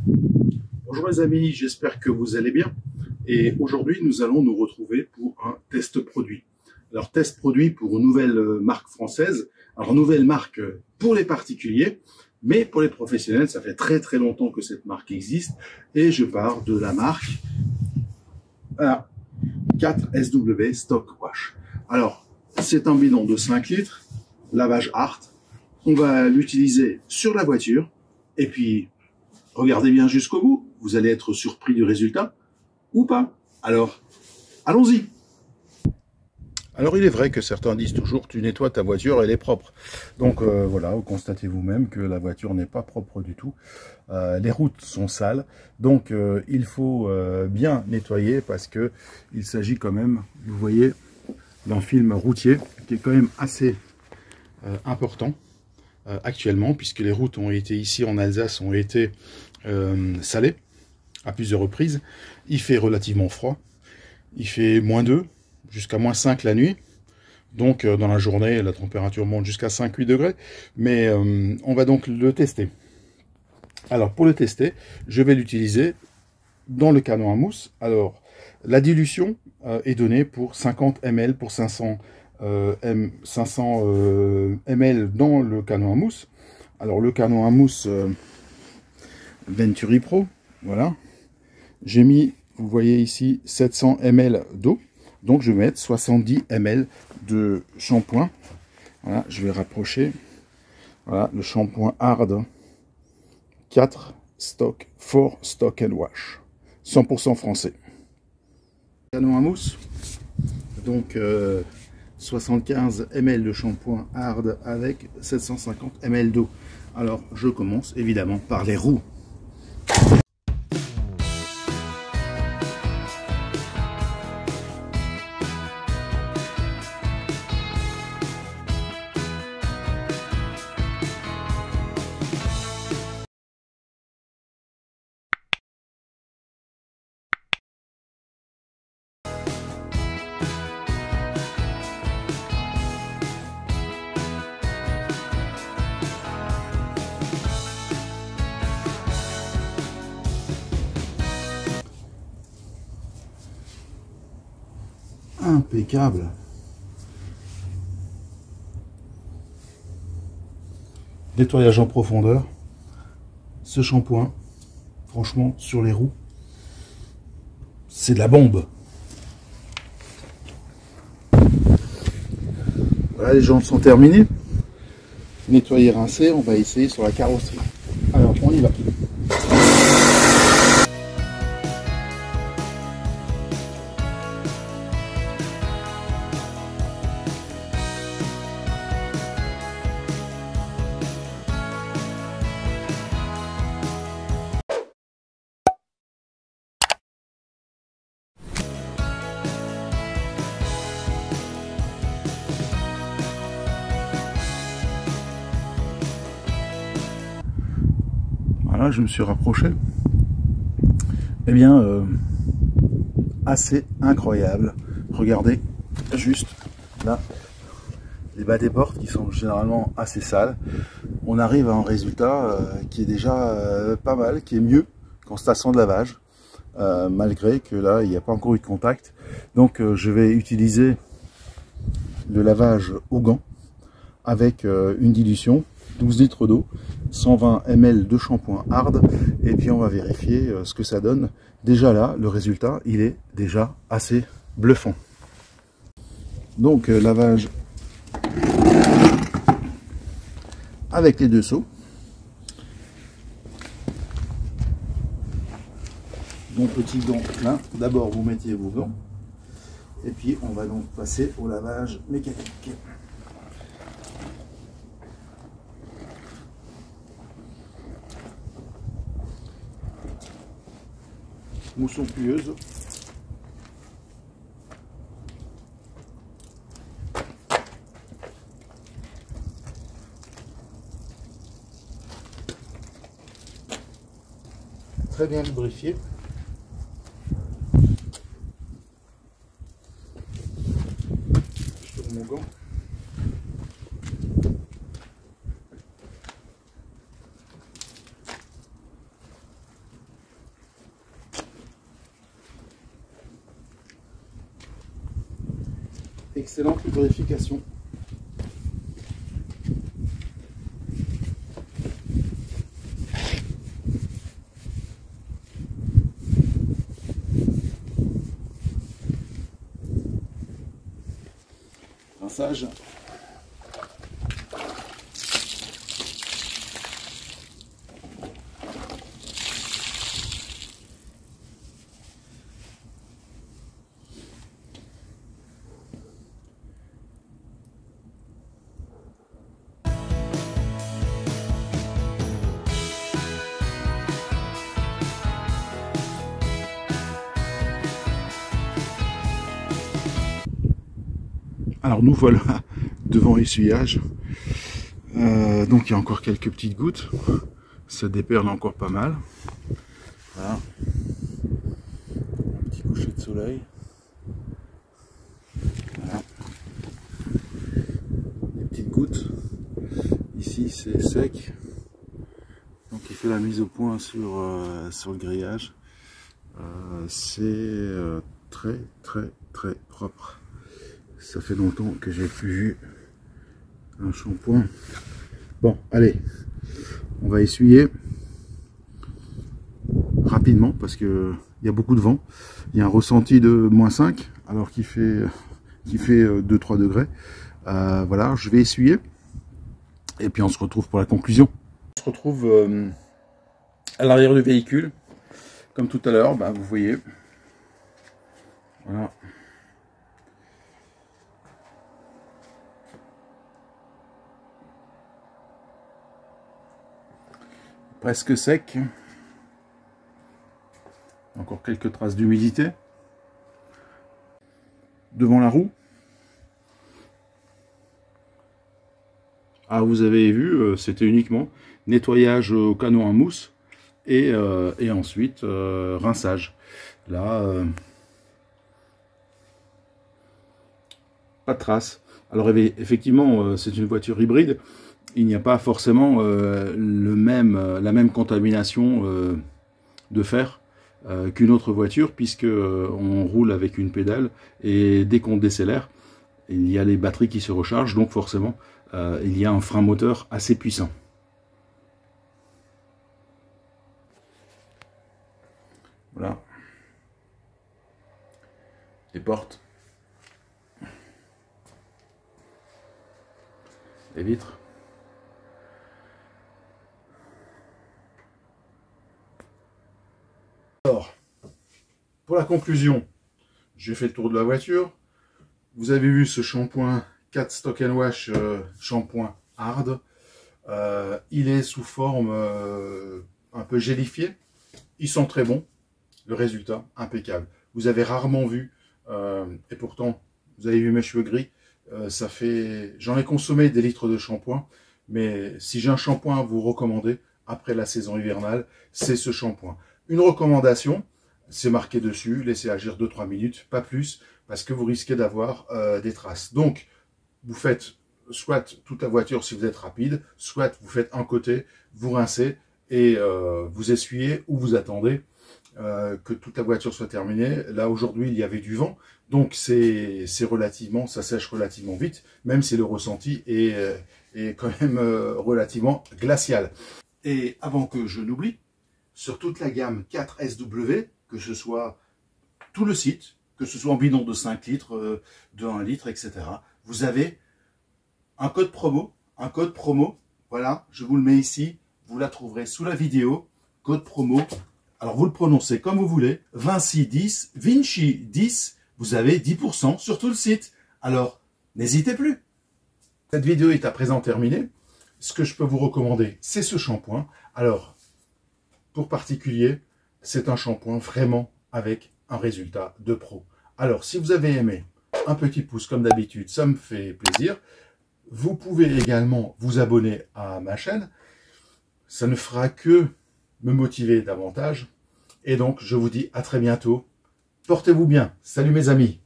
Bonjour les amis, j'espère que vous allez bien. Et aujourd'hui, nous allons nous retrouver pour un test produit. Alors, test produit pour une nouvelle marque française. Alors, nouvelle marque pour les particuliers, mais pour les professionnels, ça fait très très longtemps que cette marque existe. Et je pars de la marque 4SW Stock Wash. Alors, c'est un bidon de 5 litres, lavage art. On va l'utiliser sur la voiture. Et puis, regardez bien jusqu'au bout. Vous allez être surpris du résultat ou pas. Alors, allons-y. Alors, il est vrai que certains disent toujours, tu nettoies ta voiture, elle est propre. Donc voilà, vous constatez vous-même que la voiture n'est pas propre du tout. Les routes sont sales. Donc, il faut bien nettoyer parce que il s'agit quand même, vous voyez, d'un film routier qui est quand même assez important actuellement, puisque les routes ont été ici en Alsace, ont été salées à plusieurs reprises. Il fait relativement froid. Il fait -2 jusqu'à -5 la nuit. Donc dans la journée, la température monte jusqu'à 5-8 degrés. Mais on va donc le tester. Alors pour le tester, je vais l'utiliser dans le canon à mousse. Alors la dilution est donnée pour 50 ml pour 500 ml dans le canon à mousse. Alors le canon à mousse Venturi Pro, voilà. J'ai mis, vous voyez ici, 700 ml d'eau. Donc je vais mettre 70 ml de shampoing. Voilà, je vais rapprocher. Voilà, le shampoing Hard 4 Stock for Stock and Wash. 100% français. Canon à mousse. Donc 75 ml de shampoing Hard avec 750 ml d'eau. Alors je commence évidemment par les roues. Impeccable. Nettoyage en profondeur. Ce shampoing, franchement, sur les roues, c'est de la bombe. Voilà, les jantes sont terminées. Nettoyer, rincer, on va essayer sur la carrosserie. Alors, on y va. Voilà, je me suis rapproché. Eh bien, assez incroyable. Regardez, juste là, les bas des portes qui sont généralement assez sales. On arrive à un résultat qui est déjà pas mal, qui est mieux qu'en station de lavage, malgré que là, il n'y a pas encore eu de contact. Donc, je vais utiliser le lavage au gant avec une dilution, 12 litres d'eau, 120 ml de shampoing Hard, et puis on va vérifier ce que ça donne. Déjà là, le résultat, il est déjà assez bluffant. Donc lavage avec les deux seaux. Mon petit gant là, d'abord vous mettez vos gants, et puis on va donc passer au lavage mécanique. Mousson pluieuse. Très bien lubrifié. Je tourne mon gant. excellente lubrification. Rinçage. Alors nous voilà devant essuyage, donc il y a encore quelques petites gouttes, ça déperle encore pas mal. Voilà. Un petit coucher de soleil. Voilà. Des petites gouttes. Ici c'est sec, donc il fait la mise au point sur le grillage. C'est très propre. Ça fait longtemps que j'ai plus vu un shampoing. Bon, allez, on va essuyer rapidement parce que il y a beaucoup de vent. Il y a un ressenti de -5 alors qu'il fait 2-3 degrés. Voilà, je vais essuyer et puis on se retrouve pour la conclusion. On se retrouve à l'arrière du véhicule, comme tout à l'heure. Vous voyez, voilà. Presque sec. Encore quelques traces d'humidité. Devant la roue. Ah, vous avez vu, c'était uniquement nettoyage au canon à mousse et ensuite rinçage. Là, pas de traces. Alors effectivement, c'est une voiture hybride. Il n'y a pas forcément la même contamination de fer qu'une autre voiture, puisque on roule avec une pédale et dès qu'on décélère, il y a les batteries qui se rechargent, donc forcément il y a un frein moteur assez puissant. Voilà. Les portes. Les vitres. Alors, pour la conclusion, j'ai fait le tour de la voiture. Vous avez vu ce shampoing 4 Stock & Wash shampoing hard. Il est sous forme un peu gélifié. Ils sont très bons. Le résultat, impeccable. Vous avez rarement vu, et pourtant, vous avez vu mes cheveux gris, j'en ai consommé des litres de shampoing, mais si j'ai un shampoing à vous recommander, après la saison hivernale, c'est ce shampoing. Une recommandation, c'est marqué dessus, laissez agir 2-3 minutes, pas plus, parce que vous risquez d'avoir des traces. Donc, vous faites soit toute la voiture si vous êtes rapide, soit vous faites un côté, vous rincez et vous essuyez ou vous attendez que toute la voiture soit terminée. Là, aujourd'hui, il y avait du vent, donc ça sèche relativement vite, même si le ressenti est quand même relativement glacial. Et avant que je n'oublie, sur toute la gamme 4SW, que ce soit tout le site, que ce soit en bidon de 5 litres, de 1 litre, etc., vous avez un code promo, voilà, je vous le mets ici, vous la trouverez sous la vidéo, code promo, alors vous le prononcez comme vous voulez, Vinci 10, Vinci 10, vous avez 10% sur tout le site, alors n'hésitez plus. Cette vidéo est à présent terminée, ce que je peux vous recommander, c'est ce shampoing. Alors, pour particulier, c'est un shampoing vraiment avec un résultat de pro. Alors, si vous avez aimé, un petit pouce comme d'habitude, ça me fait plaisir. Vous pouvez également vous abonner à ma chaîne. Ça ne fera que me motiver davantage. Et donc, je vous dis à très bientôt. Portez-vous bien. Salut mes amis.